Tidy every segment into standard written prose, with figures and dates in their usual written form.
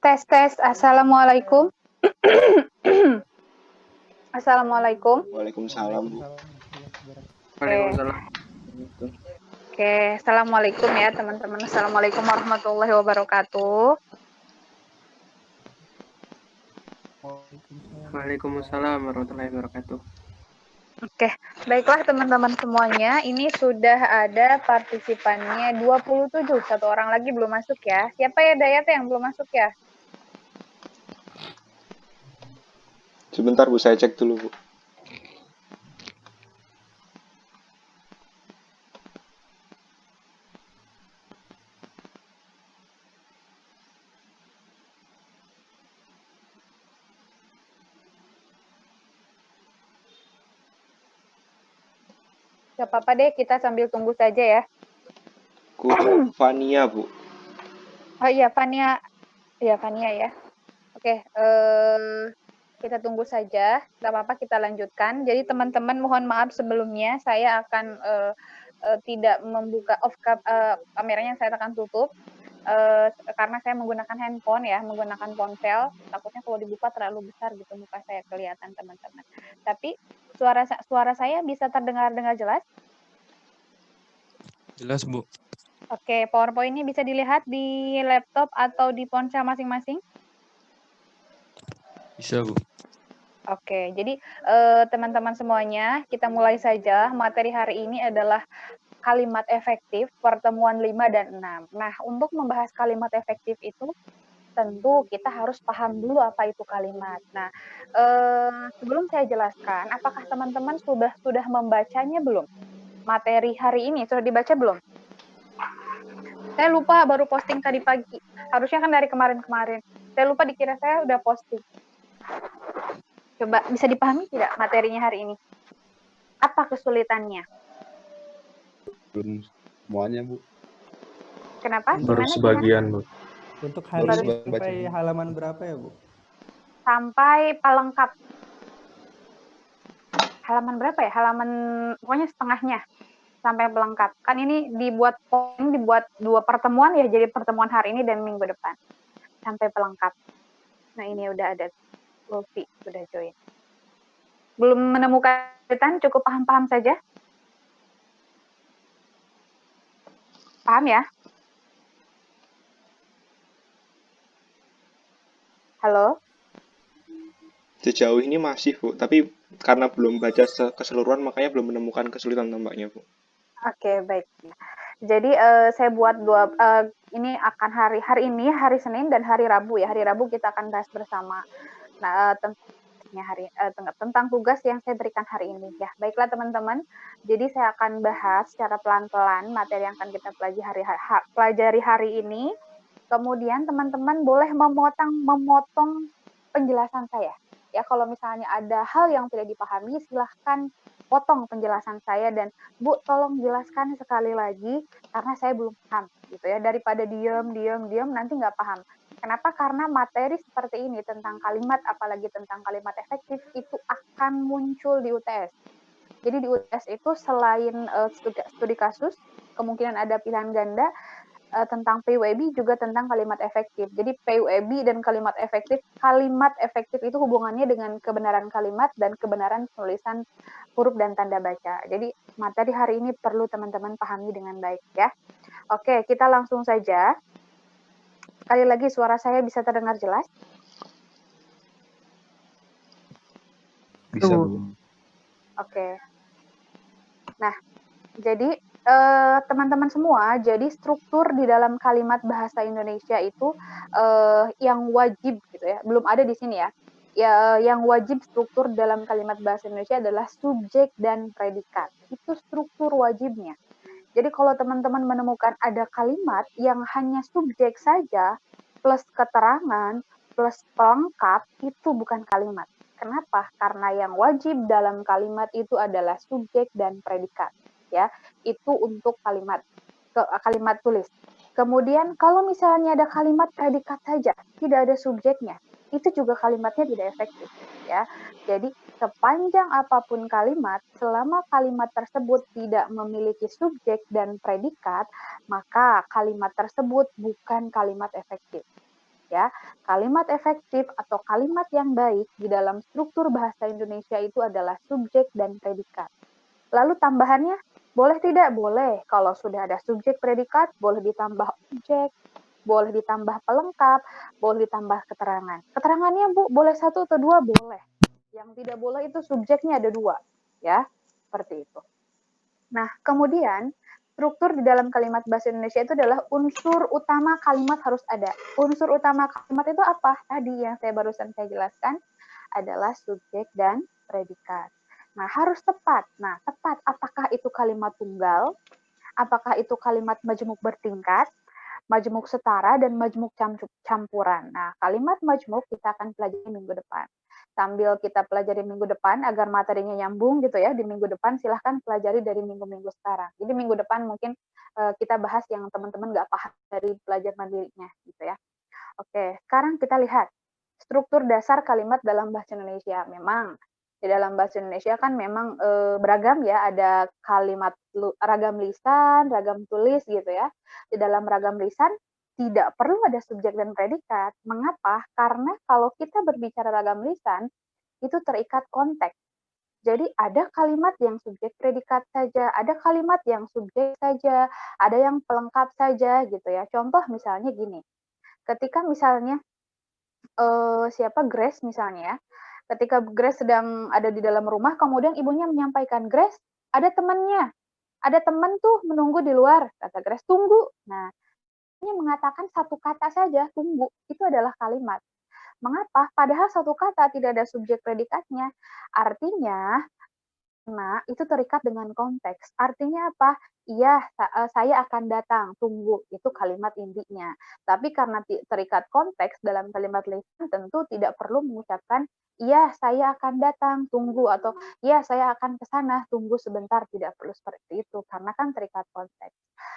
Tes. Assalamualaikum. Assalamualaikum. Waalaikumsalam. Waalaikumsalam. Oke, assalamualaikum ya teman-teman. Assalamualaikum warahmatullahi wabarakatuh. Waalaikumsalam warahmatullahi wabarakatuh. Oke, baiklah teman-teman semuanya. Ini sudah ada partisipannya 27. Satu orang lagi belum masuk ya. Siapa ya Dayat yang belum masuk ya? Sebentar Bu, saya cek dulu Bu. Gak apa-apa deh, kita sambil tunggu saja ya. Fania Bu. Oh iya, Fania. Ya, Fania ya. Oke, kita tunggu saja. Gak apa-apa, kita lanjutkan. Jadi teman-teman mohon maaf sebelumnya, saya akan tidak membuka kameranya, saya akan tutup. Karena saya menggunakan handphone ya, menggunakan ponsel, takutnya kalau dibuka terlalu besar gitu muka saya kelihatan teman-teman. Tapi suara saya bisa terdengar jelas? Jelas Bu. Oke, PowerPoint ini bisa dilihat di laptop atau di ponsel masing-masing? Bisa Bu. Oke, jadi teman-teman semuanya, kita mulai saja. Materi hari ini adalah kalimat efektif, pertemuan 5 dan 6. Nah, untuk membahas kalimat efektif itu, tentu kita harus paham dulu apa itu kalimat. Nah, sebelum saya jelaskan, apakah teman-teman sudah membacanya belum? Materi hari ini sudah dibaca belum? Saya lupa baru posting tadi pagi. Harusnya kan dari kemarin-kemarin. Saya lupa dikira saya udah posting. Coba bisa dipahami tidak materinya hari ini? Apa kesulitannya? Belum semuanya Bu. Kenapa? Baru Gimana? sebagian Bu. Untuk hari Baru ini baca. sampai halaman berapa ya Bu? Sampai pelengkap. Halaman berapa ya? Halaman pokoknya setengahnya sampai pelengkap. Kan ini dibuat 2 pertemuan ya, jadi pertemuan hari ini dan minggu depan. Sampai pelengkap. Nah, ini udah ada Lofi, udah join. Belum menemukan kesulitan, cukup paham-paham saja? Paham ya? Halo? Sejauh ini masih Bu, tapi karena belum baca keseluruhan makanya belum menemukan kesulitan tampaknya Bu. Oke, baik. Jadi saya buat ini akan hari ini, hari Senin dan hari Rabu ya. Hari Rabu kita akan bahas bersama. Nah, tentang tugas yang saya berikan hari ini ya. Baiklah teman-teman. Jadi saya akan bahas secara pelan-pelan materi yang akan kita pelajari hari ini. Kemudian teman-teman boleh memotong penjelasan saya. Ya, kalau misalnya ada hal yang tidak dipahami, silahkan potong penjelasan saya dan Bu, tolong jelaskan sekali lagi karena saya belum paham gitu ya. Daripada diam nanti nggak paham. Kenapa? Karena materi seperti ini tentang kalimat, apalagi tentang kalimat efektif itu akan muncul di UTS. Jadi di UTS itu selain studi kasus, kemungkinan ada pilihan ganda, tentang PUEB juga tentang kalimat efektif. Jadi PUEB dan kalimat efektif itu hubungannya dengan kebenaran kalimat dan kebenaran penulisan huruf dan tanda baca. Jadi materi hari ini perlu teman-teman pahami dengan baik ya. Oke, kita langsung saja. Sekali lagi suara saya bisa terdengar jelas? Bisa Bu. Oke. Nah, jadi teman-teman semua, jadi struktur di dalam kalimat bahasa Indonesia itu yang wajib gitu ya, belum ada di sini ya. Yang wajib struktur dalam kalimat bahasa Indonesia adalah subjek dan predikat. Itu struktur wajibnya. Jadi kalau teman-teman menemukan ada kalimat yang hanya subjek saja plus keterangan plus pelengkap, itu bukan kalimat. Kenapa? Karena yang wajib dalam kalimat itu adalah subjek dan predikat. Ya, itu untuk kalimat tulis. Kemudian kalau misalnya ada kalimat predikat saja, tidak ada subjeknya, itu juga kalimatnya tidak efektif, ya. Jadi sepanjang apapun kalimat, selama kalimat tersebut tidak memiliki subjek dan predikat, maka kalimat tersebut bukan kalimat efektif. ya, kalimat efektif atau kalimat yang baik di dalam struktur bahasa Indonesia itu adalah subjek dan predikat. Lalu tambahannya, boleh tidak? Boleh. Kalau sudah ada subjek predikat, boleh ditambah objek, boleh ditambah pelengkap, boleh ditambah keterangan. Keterangannya, Bu, boleh 1 atau 2? Boleh. Yang tidak boleh itu subjeknya ada 2, ya, seperti itu. Nah, kemudian struktur di dalam kalimat bahasa Indonesia itu adalah unsur utama kalimat harus ada. Unsur utama kalimat itu apa? Tadi yang barusan saya jelaskan adalah subjek dan predikat. Nah, harus tepat. Nah, tepat apakah itu kalimat tunggal? Apakah itu kalimat majemuk bertingkat? Majemuk setara dan majemuk campuran. Nah, kalimat majemuk kita akan pelajari minggu depan. Sambil kita pelajari minggu depan agar materinya nyambung gitu ya, di minggu depan silahkan pelajari dari minggu-minggu sekarang. Jadi minggu depan mungkin kita bahas yang teman-teman nggak paham dari belajar mandirinya gitu ya. Oke, sekarang kita lihat struktur dasar kalimat dalam bahasa Indonesia. Memang di dalam bahasa Indonesia kan memang beragam ya, ada kalimat ragam lisan, ragam tulis gitu ya. Di dalam ragam lisan tidak perlu ada subjek dan predikat. Mengapa? Karena kalau kita berbicara ragam lisan, itu terikat konteks. Jadi ada kalimat yang subjek predikat saja, ada kalimat yang subjek saja, ada yang pelengkap saja gitu ya. Contoh misalnya gini, ketika misalnya Grace misalnya ya, ketika Grace sedang ada di dalam rumah, kemudian ibunya menyampaikan, Grace, ada temannya, ada teman tuh menunggu di luar, kata Grace, tunggu. Nah, hanya mengatakan 1 kata saja, tunggu, itu adalah kalimat. Mengapa? Padahal 1 kata tidak ada subjek predikatnya. Artinya, nah, itu terikat dengan konteks. Artinya apa? Iya, saya akan datang, tunggu. Itu kalimat intinya. Tapi karena terikat konteks dalam kalimat lisan, tentu tidak perlu mengucapkan, iya, saya akan datang, tunggu. Atau, iya, saya akan ke sana, tunggu sebentar. Tidak perlu seperti itu, karena kan terikat konteks.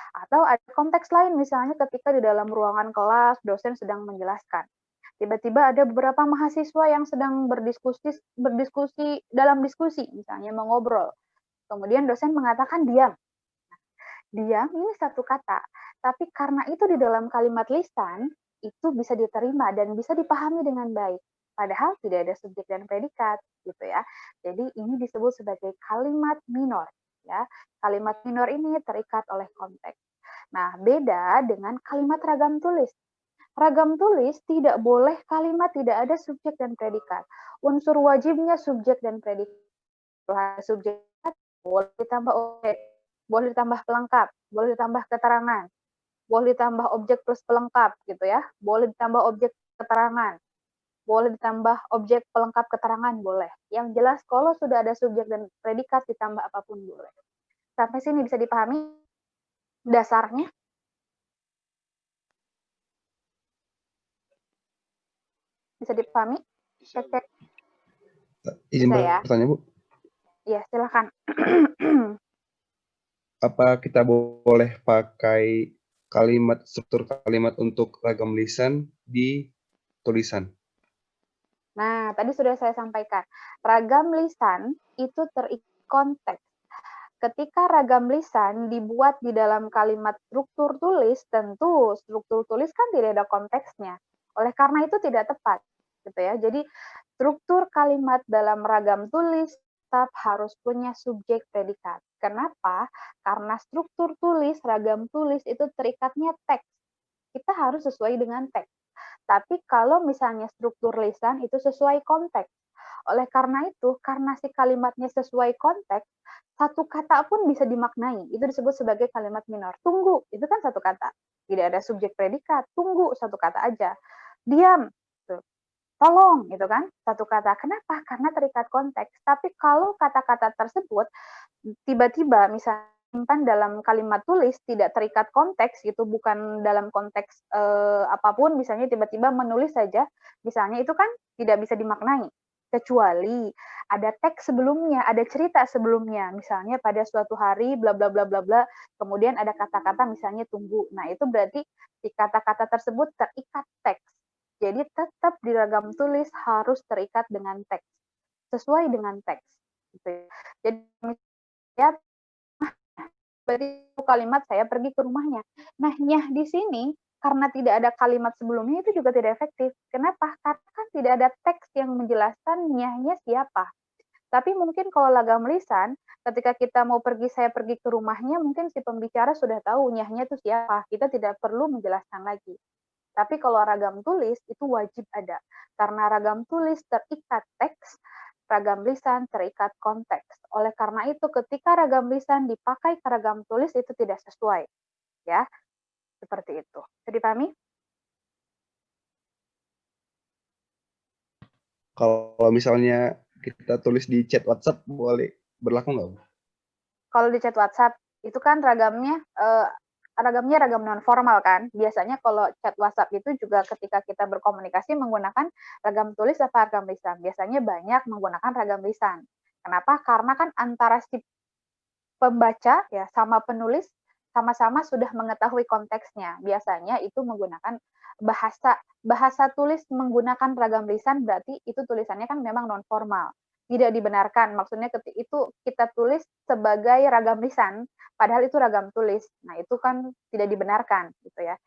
Atau ada konteks lain, misalnya ketika di dalam ruangan kelas, dosen sedang menjelaskan. Tiba-tiba ada beberapa mahasiswa yang sedang berdiskusi dalam diskusi, misalnya mengobrol. Kemudian dosen mengatakan diam. Diam ini 1 kata, tapi karena itu di dalam kalimat lisan, itu bisa diterima dan bisa dipahami dengan baik. Padahal tidak ada subjek dan predikat, gitu ya. Jadi ini disebut sebagai kalimat minor, ya. Kalimat minor ini terikat oleh konteks. Nah, beda dengan kalimat ragam tulis. Ragam tulis tidak boleh kalimat tidak ada subjek dan predikat. Unsur wajibnya subjek dan predikat. Subjek boleh ditambah objek, boleh ditambah pelengkap, boleh ditambah keterangan, boleh ditambah objek plus pelengkap gitu ya, boleh ditambah objek keterangan, boleh ditambah objek pelengkap keterangan boleh. Yang jelas kalau sudah ada subjek dan predikat ditambah apapun boleh. Sampai sini bisa dipahami dasarnya? Bisa dipahami? Bisa, Bu. Izin Bisa ya? bertanya, Bu. Iya, silakan. Apa kita boleh pakai struktur kalimat untuk ragam lisan di tulisan? Nah, tadi sudah saya sampaikan. Ragam lisan itu terikat konteks. Ketika ragam lisan dibuat di dalam kalimat struktur tulis, tentu struktur tulis kan tidak ada konteksnya. Oleh karena itu tidak tepat, gitu ya. Jadi struktur kalimat dalam ragam tulis tetap harus punya subjek predikat. Kenapa? Karena struktur tulis, ragam tulis itu terikatnya teks. Kita harus sesuai dengan teks. Tapi kalau misalnya struktur lisan itu sesuai konteks. Oleh karena itu, karena si kalimatnya sesuai konteks, 1 kata pun bisa dimaknai. Itu disebut sebagai kalimat minor. Tunggu, itu kan 1 kata. Tidak ada subjek predikat. Tunggu, 1 kata aja. Diam, tuh. Tolong, itu kan 1 kata. Kenapa? Karena terikat konteks. Tapi kalau kata-kata tersebut tiba-tiba misalnya simpan dalam kalimat tulis tidak terikat konteks gitu, bukan dalam konteks apapun, misalnya tiba-tiba menulis saja, misalnya itu kan tidak bisa dimaknai. Kecuali ada teks sebelumnya, ada cerita sebelumnya, misalnya pada suatu hari bla bla bla bla bla, kemudian ada kata-kata misalnya tunggu. Nah, itu berarti di kata-kata tersebut terikat teks. Jadi tetap di ragam tulis harus terikat dengan teks, sesuai dengan teks. Gitu. Jadi ya, berarti kalimat saya pergi ke rumahnya. Nah, nyah di sini karena tidak ada kalimat sebelumnya itu juga tidak efektif. Kenapa? Karena kan tidak ada teks yang menjelaskan nyahnya siapa. Tapi mungkin kalau lagam lisan, ketika kita mau pergi, saya pergi ke rumahnya, mungkin si pembicara sudah tahu nyahnya itu siapa. Kita tidak perlu menjelaskan lagi. Tapi kalau ragam tulis itu wajib ada. Karena ragam tulis terikat teks, ragam lisan terikat konteks. Oleh karena itu ketika ragam lisan dipakai ke ragam tulis itu tidak sesuai. Ya, seperti itu. Bisa dipahami? Kalau misalnya kita tulis di chat WhatsApp boleh berlaku nggak, Bu? Kalau di chat WhatsApp itu kan ragamnya ragam non formal kan. Biasanya kalau chat WhatsApp itu juga ketika kita berkomunikasi menggunakan ragam tulis atau ragam lisan. Biasanya banyak menggunakan ragam lisan. Kenapa? Karena kan antara si pembaca ya sama penulis sama-sama sudah mengetahui konteksnya. Biasanya itu menggunakan bahasa tulis menggunakan ragam lisan berarti itu tulisannya kan memang non formal. Tidak dibenarkan. Maksudnya itu kita tulis sebagai ragam lisan padahal itu ragam tulis. Nah, itu kan tidak dibenarkan gitu ya.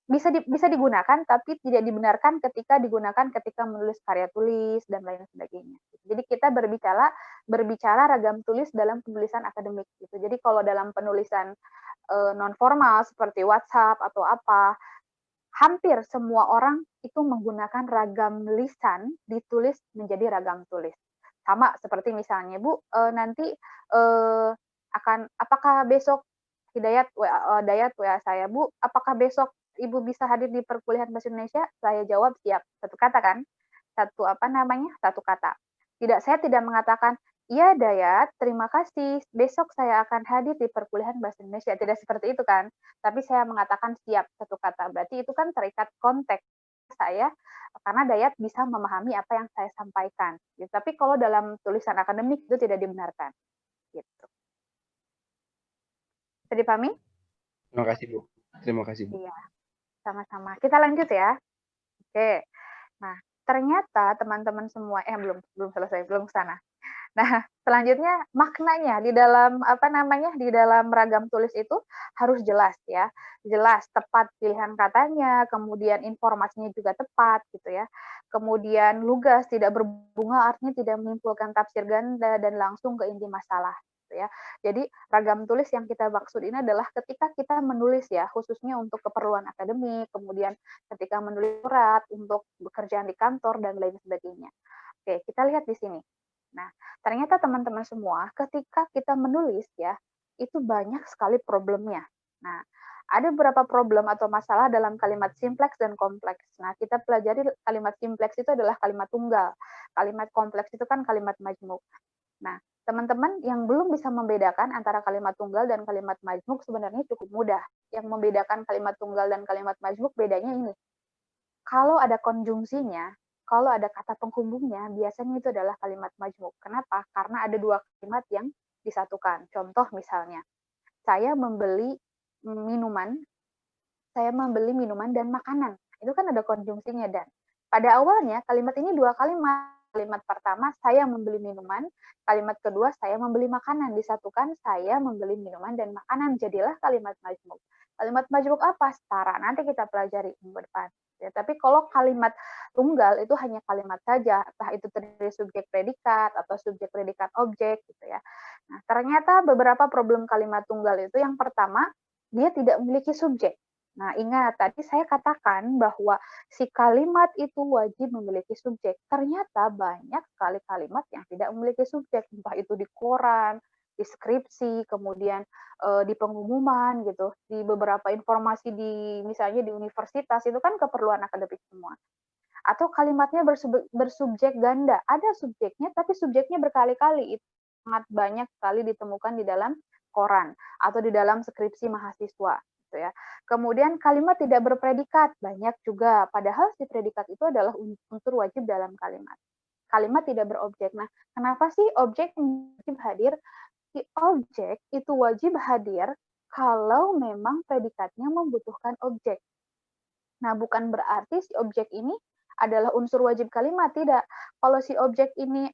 Bisa digunakan tapi tidak dibenarkan ketika menulis karya tulis dan lain sebagainya. Jadi kita berbicara ragam tulis dalam penulisan akademik gitu. Jadi kalau dalam penulisan non formal seperti WhatsApp atau apa, hampir semua orang itu menggunakan ragam lisan ditulis menjadi ragam tulis. Sama seperti misalnya Bu, nanti apakah besok Dayat WA saya, Bu, apakah besok Ibu bisa hadir di perkuliahan bahasa Indonesia? Saya jawab siap. Satu kata kan? Satu kata. Saya tidak mengatakan, iya Dayat, terima kasih. Besok saya akan hadir di perkuliahan bahasa Indonesia. Tidak seperti itu kan? Tapi saya mengatakan siap, satu kata. Berarti itu kan terikat konteks saya, karena Dayat bisa memahami apa yang saya sampaikan. Gitu. Tapi kalau dalam tulisan akademik itu tidak dibenarkan. Gitu. Bisa dipahami? Terima kasih, Bu. Terima kasih, Bu. Iya, sama-sama. Kita lanjut ya. Oke. Nah, ternyata teman-teman semua belum selesai, belum ke sana. Nah, selanjutnya maknanya di dalam di dalam ragam tulis itu harus jelas ya. Jelas, tepat pilihan katanya, kemudian informasinya juga tepat gitu ya. Kemudian lugas, tidak berbunga artinya tidak menimbulkan tafsir ganda dan langsung ke inti masalah gitu ya. Jadi ragam tulis yang kita maksud ini adalah ketika kita menulis ya, khususnya untuk keperluan akademik, kemudian ketika menulis surat untuk bekerjaan di kantor dan lain sebagainya. Oke, kita lihat di sini. Nah, ternyata teman-teman semua ketika kita menulis ya, itu banyak sekali problemnya. Nah, ada beberapa problem atau masalah dalam kalimat simpleks dan kompleks. Nah, kita pelajari kalimat simpleks itu adalah kalimat tunggal. Kalimat kompleks itu kan kalimat majmuk. Nah, teman-teman yang belum bisa membedakan antara kalimat tunggal dan kalimat majmuk sebenarnya cukup mudah. Yang membedakan kalimat tunggal dan kalimat majmuk bedanya ini. Kalau ada konjungsinya, kalau ada kata penghubungnya, biasanya itu adalah kalimat majmuk. Kenapa? Karena ada dua kalimat yang disatukan. Contoh misalnya, saya membeli minuman dan makanan. Itu kan ada konjungsinya dan. Pada awalnya kalimat ini dua kalimat. Kalimat pertama, saya membeli minuman. Kalimat kedua, saya membeli makanan. Disatukan, saya membeli minuman dan makanan. Jadilah kalimat majmuk. Kalimat majmuk apa? Setara. Nanti kita pelajari minggu depan. Ya, tapi kalau kalimat tunggal itu hanya kalimat saja, entah itu terdiri subjek predikat atau subjek predikat objek gitu ya. Nah, ternyata beberapa problem kalimat tunggal itu yang pertama, dia tidak memiliki subjek. Nah, ingat tadi saya katakan bahwa si kalimat itu wajib memiliki subjek. Ternyata banyak sekali kalimat yang tidak memiliki subjek, entah itu di koran, di skripsi, kemudian di pengumuman gitu, di beberapa informasi misalnya di universitas itu kan keperluan akademik semua. Atau kalimatnya bersubjek ganda, ada subjeknya tapi subjeknya berkali-kali, itu sangat banyak sekali ditemukan di dalam koran atau di dalam skripsi mahasiswa gitu ya. Kemudian kalimat tidak berpredikat, banyak juga, padahal si predikat itu adalah unsur wajib dalam kalimat. Kalimat tidak berobjek. Nah, kenapa sih objek wajib hadir? Si objek itu wajib hadir kalau memang predikatnya membutuhkan objek. Nah, bukan berarti si objek ini adalah unsur wajib kalimat, tidak. Kalau si objek ini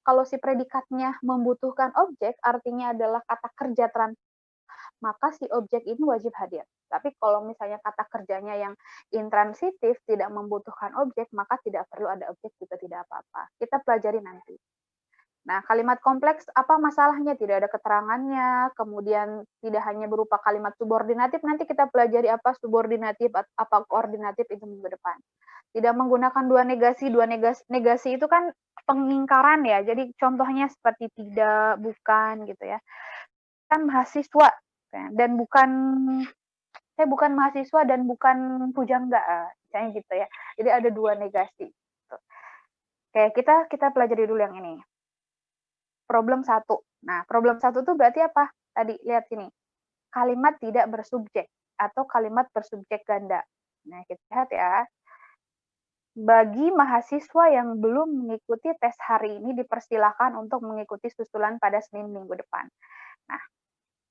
kalau si predikatnya membutuhkan objek, artinya adalah kata kerja maka si objek ini wajib hadir. Tapi kalau misalnya kata kerjanya yang intransitif, tidak membutuhkan objek, maka tidak perlu ada objek juga tidak apa-apa. Kita pelajari nanti. Nah, kalimat kompleks apa masalahnya? Tidak ada keterangannya, kemudian tidak hanya berupa kalimat subordinatif, nanti kita pelajari apa subordinatif, apa koordinatif itu minggu depan. Tidak menggunakan dua negasi itu kan pengingkaran ya, jadi contohnya seperti tidak, bukan gitu ya. Kan mahasiswa, dan bukan, saya bukan mahasiswa dan bukan pujangga, misalnya gitu ya. Jadi ada dua negasi. Oke, kita pelajari dulu yang ini. Problem 1. Nah, problem 1 itu berarti apa? Tadi lihat sini. Kalimat tidak bersubjek atau kalimat bersubjek ganda. Nah, kita lihat ya. Bagi mahasiswa yang belum mengikuti tes hari ini dipersilakan untuk mengikuti susulan pada Senin minggu depan. Nah,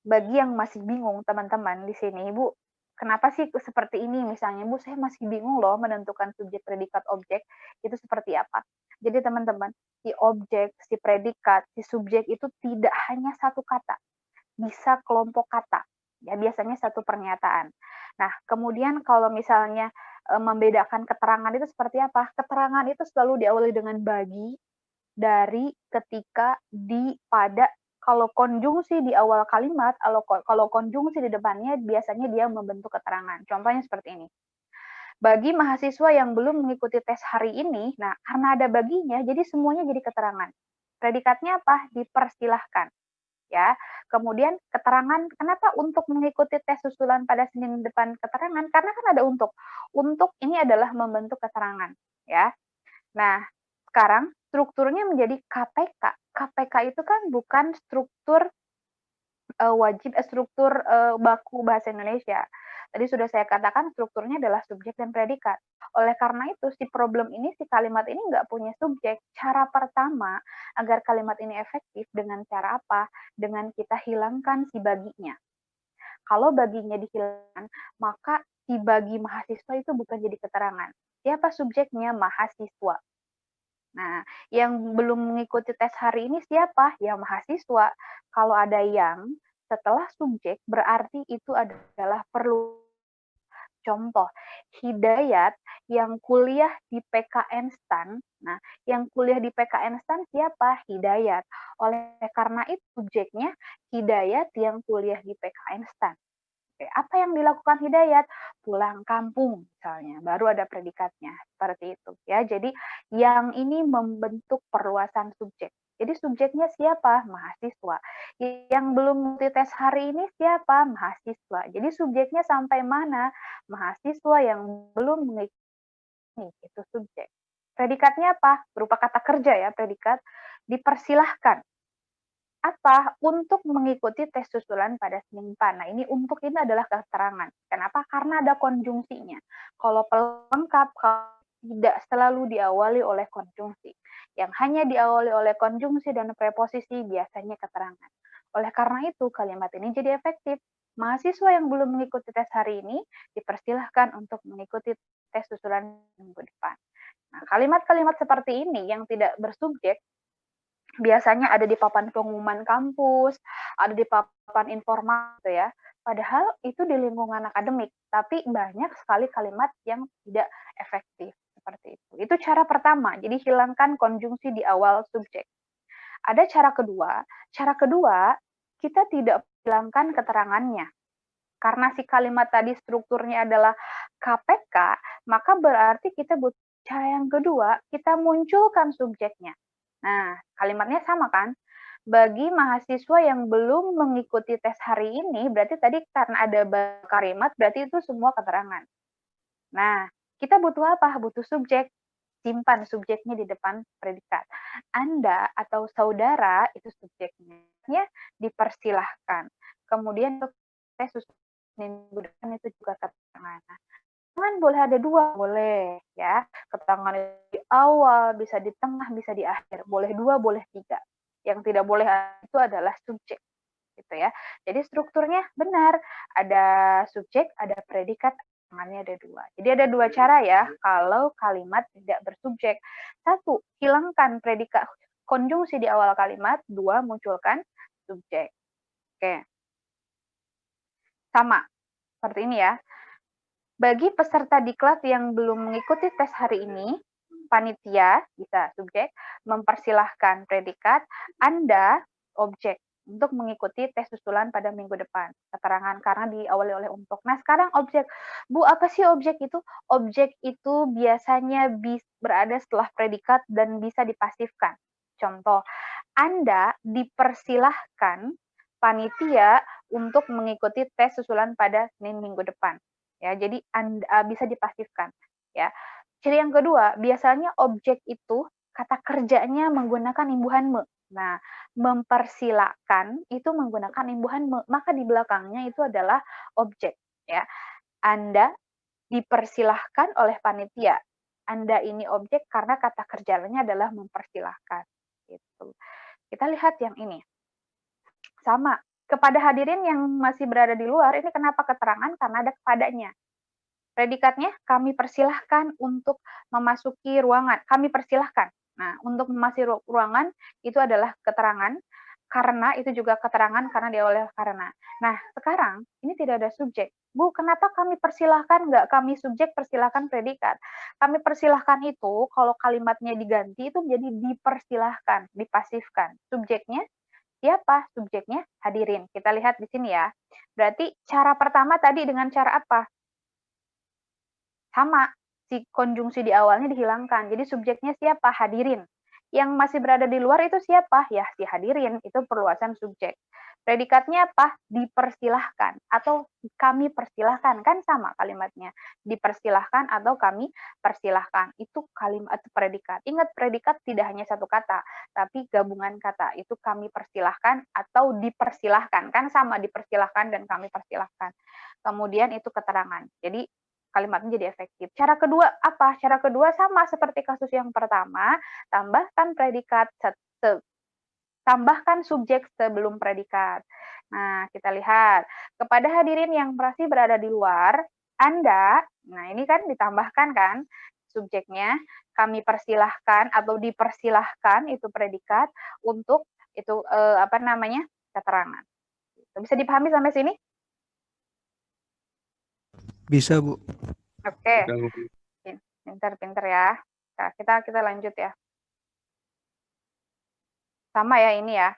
bagi yang masih bingung teman-teman di sini, Ibu, kenapa sih seperti ini misalnya, Bu, saya masih bingung loh menentukan subjek, predikat, objek, itu seperti apa. Jadi teman-teman, si objek, si predikat, si subjek itu tidak hanya satu kata, bisa kelompok kata. Ya, biasanya satu pernyataan. Nah, kemudian kalau misalnya membedakan keterangan itu seperti apa? Keterangan itu selalu diawali dengan bagi, dari, ketika, di, pada. Kalau konjungsi di awal kalimat, kalau konjungsi di depannya, biasanya dia membentuk keterangan. Contohnya seperti ini. Bagi mahasiswa yang belum mengikuti tes hari ini, nah karena ada baginya, jadi semuanya jadi keterangan. Predikatnya apa? Dipersilahkan. Ya, kemudian keterangan, kenapa untuk mengikuti tes susulan pada Senin depan keterangan? Karena kan ada untuk. Untuk ini adalah membentuk keterangan. Ya, nah sekarang strukturnya menjadi KPK. KPK itu kan bukan struktur struktur baku bahasa Indonesia. Tadi sudah saya katakan strukturnya adalah subjek dan predikat. Oleh karena itu, si problem ini, si kalimat ini nggak punya subjek. Cara pertama agar kalimat ini efektif dengan cara apa? Dengan kita hilangkan si baginya. Kalau baginya dihilangkan, maka si bagi mahasiswa itu bukan jadi keterangan. Siapa subjeknya? Mahasiswa. Nah, yang belum mengikuti tes hari ini siapa? Ya mahasiswa. Kalau ada yang setelah subjek, berarti itu adalah perlu. Contoh, Hidayat yang kuliah di PKN STAN. Nah, yang kuliah di PKN STAN siapa? Hidayat. Oleh karena itu subjeknya Hidayat yang kuliah di PKN STAN. Oke, apa yang dilakukan Hidayat? Pulang kampung misalnya, baru ada predikatnya, seperti itu ya. Jadi yang ini membentuk perluasan subjek. Jadi subjeknya siapa? Mahasiswa. Yang belum mengikuti tes hari ini siapa? Mahasiswa. Jadi subjeknya sampai mana? Mahasiswa yang belum mengikuti, itu subjek. Predikatnya apa? Berupa kata kerja ya, predikat. Dipersilahkan. Apa? Untuk mengikuti tes susulan pada Senin depan. Nah, ini untuk ini adalah keterangan. Kenapa? Karena ada konjungsinya. Kalau pelengkap, kalau tidak selalu diawali oleh konjungsi. Yang hanya diawali oleh konjungsi dan preposisi biasanya keterangan. Oleh karena itu, kalimat ini jadi efektif. Mahasiswa yang belum mengikuti tes hari ini dipersilahkan untuk mengikuti tes susulan minggu depan. Nah, kalimat-kalimat seperti ini yang tidak bersubjek biasanya ada di papan pengumuman kampus, ada di papan informasi ya. Padahal itu di lingkungan akademik, tapi banyak sekali kalimat yang tidak efektif seperti itu. Itu cara pertama. Jadi hilangkan konjungsi di awal subjek. Ada cara kedua. Cara kedua, kita tidak hilangkan keterangannya. Karena si kalimat tadi strukturnya adalah KPK, maka berarti kita butuh cara yang kedua, kita munculkan subjeknya. Nah, kalimatnya sama kan? Bagi mahasiswa yang belum mengikuti tes hari ini, berarti tadi karena ada kalimat, berarti itu semua keterangan. Nah, kita butuh apa? Butuh subjek. Simpan subjeknya di depan predikat. Anda atau saudara itu subjeknya dipersilahkan. Kemudian untuk tes minggu depan itu juga keterangan. Keterangan boleh ada dua, boleh ya. Keterangan di awal, bisa di tengah, bisa di akhir. Boleh dua, boleh tiga. Yang tidak boleh itu adalah subjek, gitu ya. Jadi strukturnya benar, ada subjek, ada predikat, keterangannya ada dua. Jadi ada dua cara ya kalau kalimat tidak bersubjek. Satu, hilangkan predikat konjungsi di awal kalimat. Dua, munculkan subjek. Oke. sama seperti ini ya. Bagi peserta diklat yang belum mengikuti tes hari ini, panitia, bisa subjek, mempersilahkan predikat, Anda objek untuk mengikuti tes susulan pada minggu depan. Keterangan karena diawali oleh untuk. Nah, sekarang objek. Bu, apa sih objek itu? Objek itu biasanya berada setelah predikat dan bisa dipasifkan. Contoh, Anda dipersilahkan panitia untuk mengikuti tes susulan pada Senin minggu depan. Ya, jadi Anda bisa dipasifkan. Ya. Ciri yang kedua, biasanya objek itu kata kerjanya menggunakan imbuhan me. Nah, mempersilakan itu menggunakan imbuhan me, maka di belakangnya itu adalah objek. Ya, Anda dipersilahkan oleh panitia. Anda ini objek karena kata kerjanya adalah mempersilahkan. Gitu. Kita lihat yang ini. Sama. Kepada hadirin yang masih berada di luar, ini kenapa keterangan? Karena ada kepadanya. Predikatnya, kami persilahkan untuk memasuki ruangan. Kami persilahkan. Nah, untuk memasuki ruangan, itu adalah keterangan. Karena, itu juga keterangan karena diawali karena. Nah, sekarang, ini tidak ada subjek. Bu, kenapa kami persilahkan? Nggak kami subjek, persilahkan predikat. Kami persilahkan itu, kalau kalimatnya diganti, itu menjadi dipersilahkan, dipasifkan. Subjeknya, siapa? Subjeknya hadirin. Kita lihat di sini ya. Berarti cara pertama tadi dengan cara apa? Sama, si konjungsi di awalnya dihilangkan. Jadi subjeknya siapa? Hadirin. Yang masih berada di luar itu siapa? Ya, si hadirin. Itu perluasan subjek. Predikatnya apa? Dipersilahkan atau kami persilahkan. Kan sama kalimatnya. Dipersilahkan atau kami persilahkan. Itu kalimat predikat. Ingat, predikat tidak hanya satu kata, tapi gabungan kata. Itu kami persilahkan atau dipersilahkan. Kan sama, dipersilahkan dan kami persilahkan. Kemudian itu keterangan. Jadi kalimatnya jadi efektif. Cara kedua apa? Cara kedua sama seperti kasus yang pertama, tambahkan predikat, tambahkan subjek sebelum predikat. Nah, kita lihat. Kepada hadirin yang masih berada di luar, Anda, nah ini kan ditambahkan kan subjeknya, kami persilahkan atau dipersilahkan itu predikat untuk itu keterangan. Bisa dipahami sampai sini? Bisa, Bu. Oke. Pinter-pinter ya. Nah, kita lanjut ya. Sama ya ini ya.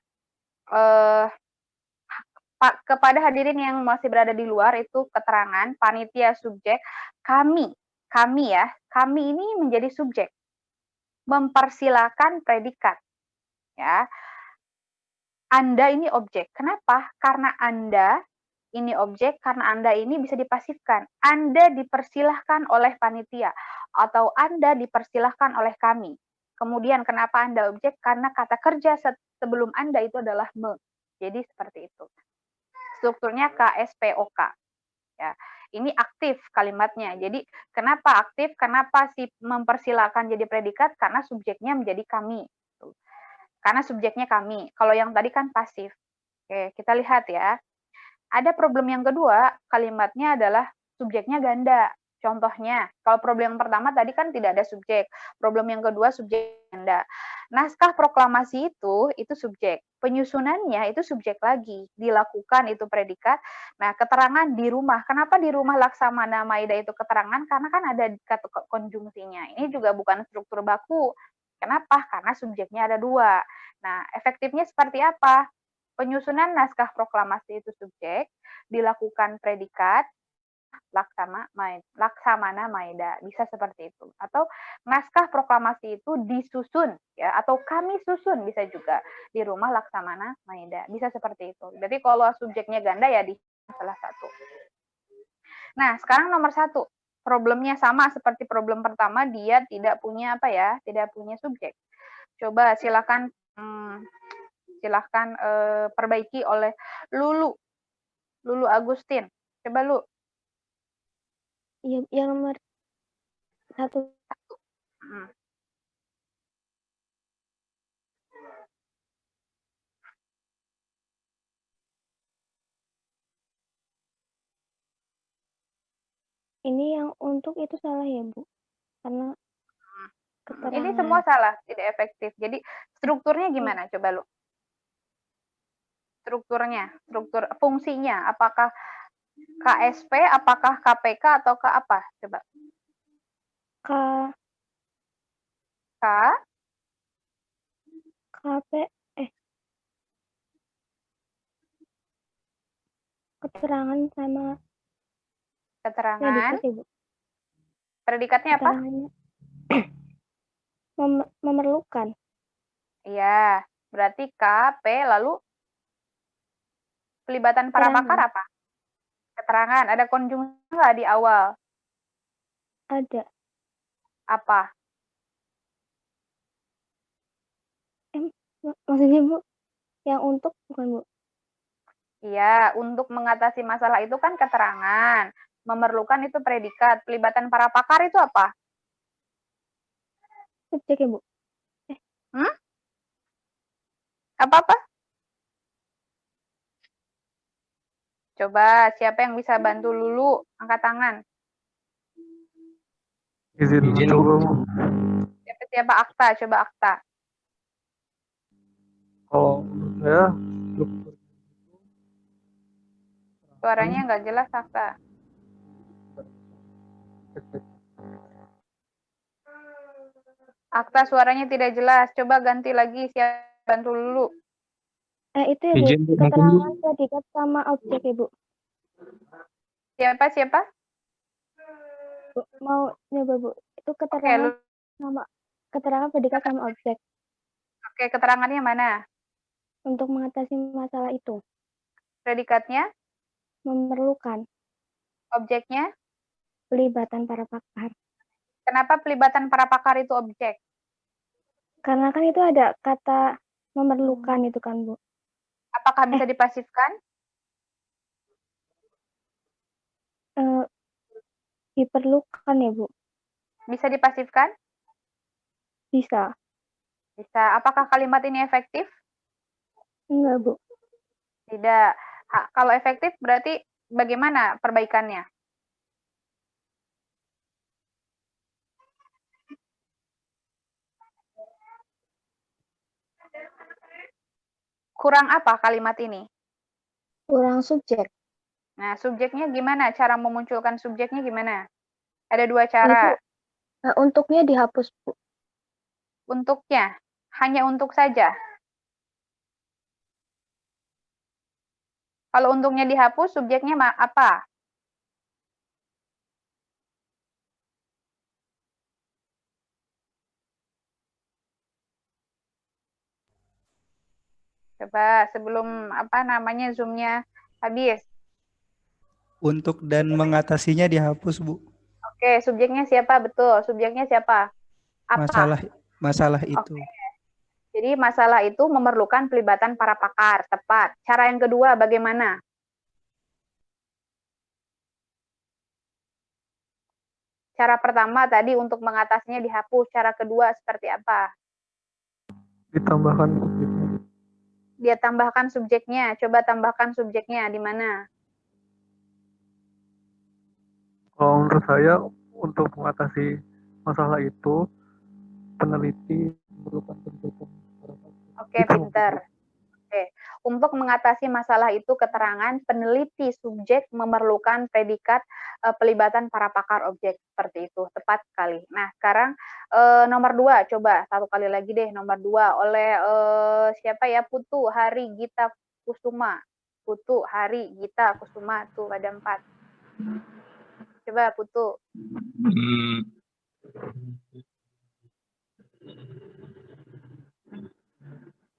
Kepada hadirin yang masih berada di luar itu keterangan panitia subjek kami ya, kami ini menjadi subjek. Mempersilakan predikat. Ya. Anda ini objek. Kenapa? Karena Anda ini objek, karena Anda ini bisa dipasifkan. Anda dipersilahkan oleh panitia atau Anda dipersilahkan oleh kami. Kemudian kenapa Anda objek? Karena kata kerja sebelum Anda itu adalah me. Jadi seperti itu. Strukturnya KSPOK. Ya. Ini aktif kalimatnya. Jadi kenapa aktif? Kenapa si mempersilahkan jadi predikat? Karena subjeknya menjadi kami. Karena subjeknya kami. Kalau yang tadi kan pasif. Oke, kita lihat ya. Ada problem yang kedua, kalimatnya adalah subjeknya ganda. Contohnya, kalau problem yang pertama tadi kan tidak ada subjek. Problem yang kedua subjek ganda. Naskah proklamasi itu subjek. Penyusunannya itu subjek lagi. Dilakukan itu predikat. Nah, keterangan di rumah. Kenapa di rumah Laksamana Maida itu keterangan? Karena kan ada kata konjungsinya. Ini juga bukan struktur baku. Kenapa? Karena subjeknya ada dua. Nah, efektifnya seperti apa? Penyusunan naskah proklamasi itu subjek, dilakukan predikat, Laksamana Maida, bisa seperti itu. Atau naskah proklamasi itu disusun, ya, atau kami susun, bisa juga di rumah Laksamana Maida, bisa seperti itu. Jadi kalau subjeknya ganda ya di salah satu. Nah, sekarang nomor 1, problemnya sama seperti problem pertama, dia tidak punya tidak punya subjek. Coba silakan perbaiki oleh Lulu Agustin. Coba Lu. Yang nomor 1. Ini yang untuk itu salah ya, Bu? Karena keterangan. Ini semua salah, tidak efektif. Jadi strukturnya gimana? Coba Lu. Struktur fungsinya, apakah KSP apakah KPK atau ke apa? Coba. K K KP keterangan sama keterangan. predikat ya, Bu. Predikatnya apa? Keterangannya memerlukan. Iya, berarti K, P, lalu pelibatan para Keterangan. pakar apa? Keterangan. Ada konjungsi nggak di awal? Ada. Apa? Maksudnya, Bu, yang untuk bukan, Bu. Iya, untuk mengatasi masalah itu kan keterangan. Memerlukan itu predikat. Pelibatan para pakar itu apa? Subjek ya, Bu. Apa-apa? Coba, siapa yang bisa bantu Lulu? Angkat tangan. Izin mencoba, Bu. Siapa Akta? Coba Akta. Kalau menurut saya, Suaranya nggak jelas, Akta. Akta suaranya tidak jelas. Coba ganti lagi, siapa bantu Lulu? Itu ya, Bu. Izin, Bu, mungkin, Bu. Keterangan predikat sama objek ya, Bu. Siapa? Bu, mau nyoba, Bu. Itu Oke, keterangan sama keterangan predikat sama objek Oke, keterangannya mana? untuk mengatasi masalah itu. Predikatnya? Memerlukan Objeknya? pelibatan para pakar. Kenapa pelibatan para pakar itu objek? Karena kan itu ada kata memerlukan itu kan, Bu. Apakah bisa dipasifkan? Diperlukan ya, Bu. Bisa dipasifkan? Bisa. Bisa. Apakah kalimat ini efektif? Enggak, Bu. Tidak. Kalau efektif berarti bagaimana perbaikannya? Kurang apa kalimat ini? Kurang subjek. Nah, subjeknya gimana? Cara memunculkan subjeknya gimana? Ada dua cara. Untuknya dihapus, Bu. Untuknya, hanya untuk saja. Kalau untuknya dihapus, subjeknya apa? Coba sebelum Zoom-nya habis. Untuk dan mengatasinya dihapus, Bu. Oke, subjeknya siapa? Betul. Subjeknya siapa? Apa? Masalah itu. Oke. Jadi masalah itu memerlukan pelibatan para pakar. Tepat. Cara yang kedua bagaimana? Cara pertama tadi untuk mengatasinya dihapus. Cara kedua seperti apa? Ditambahkan subjeknya. Dia tambahkan subjeknya. Coba tambahkan subjeknya di mana? Kalau menurut saya, untuk mengatasi masalah itu, peneliti memerlukan penelitian. Oke, pinter. Oke. Untuk mengatasi masalah itu keterangan peneliti subjek memerlukan predikat pelibatan para pakar objek seperti itu. Tepat sekali. Nah, sekarang nomor 2 coba satu kali lagi deh nomor 2 oleh siapa ya? Putu Hari Gita Kusuma. Putu Hari Gita Kusuma tuh ada 4. Coba Putu.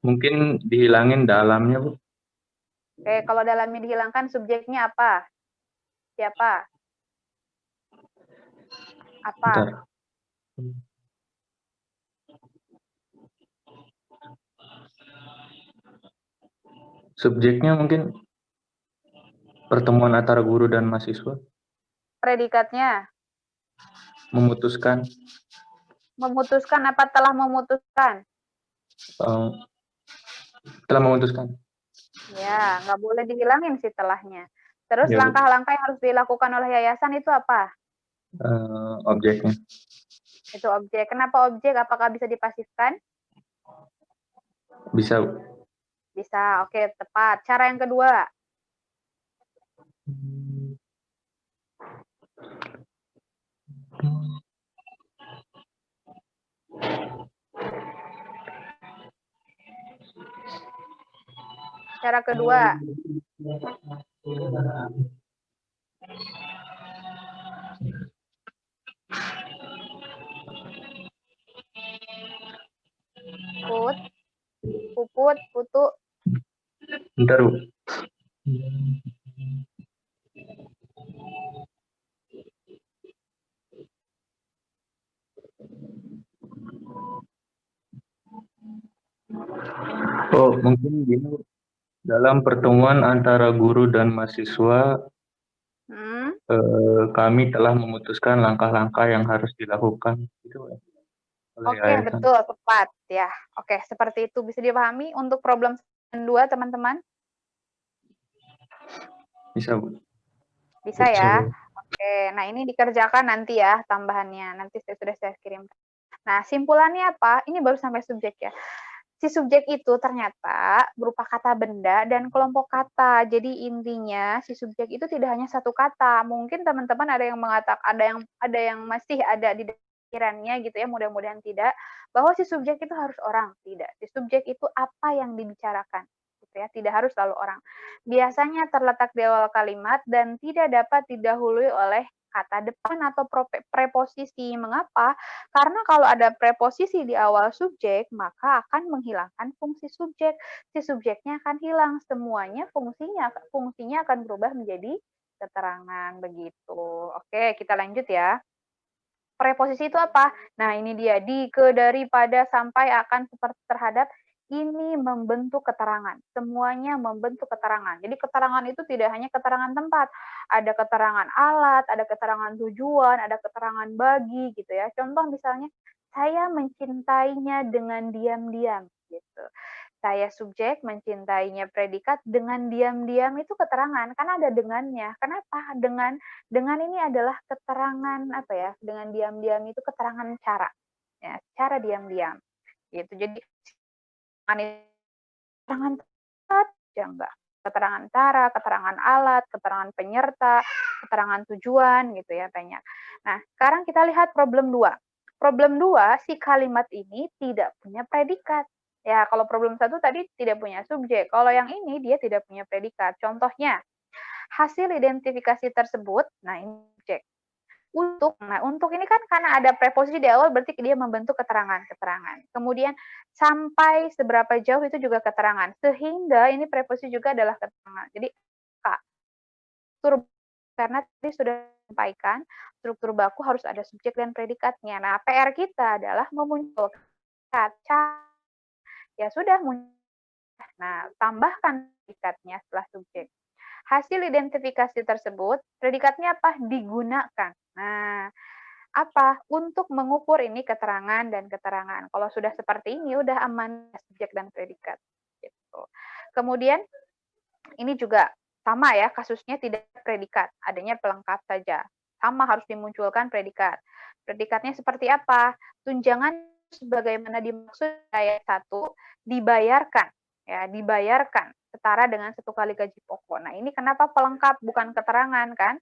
Mungkin dihilangin dalamnya, Bu. Oke, kalau dalamnya dihilangkan subjeknya apa? Siapa? Apa? Bentar. Subjeknya mungkin pertemuan antara guru dan mahasiswa. Predikatnya? Memutuskan. Memutuskan apa telah memutuskan? Telah memutuskan. Ya, nggak boleh dihilangin sih telahnya. Terus Ya, Bu. langkah-langkah yang harus dilakukan oleh yayasan itu apa? Objeknya. Itu objek. Kenapa objek? Apakah bisa dipasifkan? Bisa, Bu. Bisa. Oke, tepat. Cara yang kedua. Cara kedua, Puput, Putu. Bentar, Bu. Oh, mungkin gini, Bu. Dalam pertemuan antara guru dan mahasiswa, kami telah memutuskan langkah-langkah yang harus dilakukan. Gitu, oleh Oke, yayasan. betul, tepat ya. Oke, seperti itu bisa dipahami untuk problem 2, teman-teman? Bisa, Bu. Bisa ya. Oke, nah ini dikerjakan nanti ya tambahannya. Nanti sudah saya kirim. Nah, simpulannya apa? Ini baru sampai subjek ya. Si subjek itu ternyata berupa kata benda dan kelompok kata. Jadi intinya si subjek itu tidak hanya satu kata. Mungkin teman-teman ada yang mengatakan, ada yang masih ada di pikirannya gitu ya, mudah-mudahan tidak, bahwa si subjek itu harus orang. Tidak. Si subjek itu apa yang dibicarakan. Gitu ya, tidak harus selalu orang. Biasanya terletak di awal kalimat dan tidak dapat didahului oleh kata depan atau preposisi. Mengapa? Karena kalau ada preposisi di awal subjek, maka akan menghilangkan fungsi subjek. Si subjeknya akan hilang, semuanya fungsinya akan berubah menjadi keterangan begitu. Oke, kita lanjut ya. Preposisi itu apa? Nah, ini dia, di, ke, daripada, sampai, akan, seperti, terhadap. Ini membentuk keterangan. Semuanya membentuk keterangan. Jadi keterangan itu tidak hanya keterangan tempat. Ada keterangan alat, ada keterangan tujuan, ada keterangan bagi gitu ya. Contoh misalnya, saya mencintainya dengan diam-diam gitu. Saya subjek, mencintainya predikat, dengan diam-diam itu keterangan. Kan ada dengannya. Kenapa? Dengan ini adalah keterangan apa ya? Dengan diam-diam itu keterangan cara. Ya, cara diam-diam. Gitu. Jadi keterangan tempat ya enggak, keterangan cara, keterangan alat, keterangan penyerta, keterangan tujuan gitu ya banyak. Nah, sekarang kita lihat problem 2. Problem 2, si kalimat ini tidak punya predikat. Ya, kalau problem 1 tadi tidak punya subjek. Kalau yang ini dia tidak punya predikat. Contohnya, hasil identifikasi tersebut, nah ini subjek. Untuk ini kan karena ada preposisi di awal berarti dia membentuk keterangan. Kemudian sampai seberapa jauh itu juga keterangan. Sehingga ini preposisi juga adalah keterangan. Jadi karena tadi sudah sampaikan struktur baku harus ada subjek dan predikatnya. Nah, PR kita adalah memunculkan kata. Ya sudah, nah tambahkan predikatnya setelah subjek. Hasil identifikasi tersebut, predikatnya apa? Digunakan. Nah, apa? Untuk mengukur ini keterangan dan keterangan. Kalau sudah seperti ini, udah aman subjek dan predikat. Gitu. Kemudian, ini juga sama ya, kasusnya tidak predikat, adanya pelengkap saja. Sama harus dimunculkan predikat. Predikatnya seperti apa? Tunjangan sebagaimana dimaksud ayat 1, dibayarkan. Ya, dibayarkan setara dengan 1 kali gaji pokok. Nah, ini kenapa pelengkap bukan keterangan kan?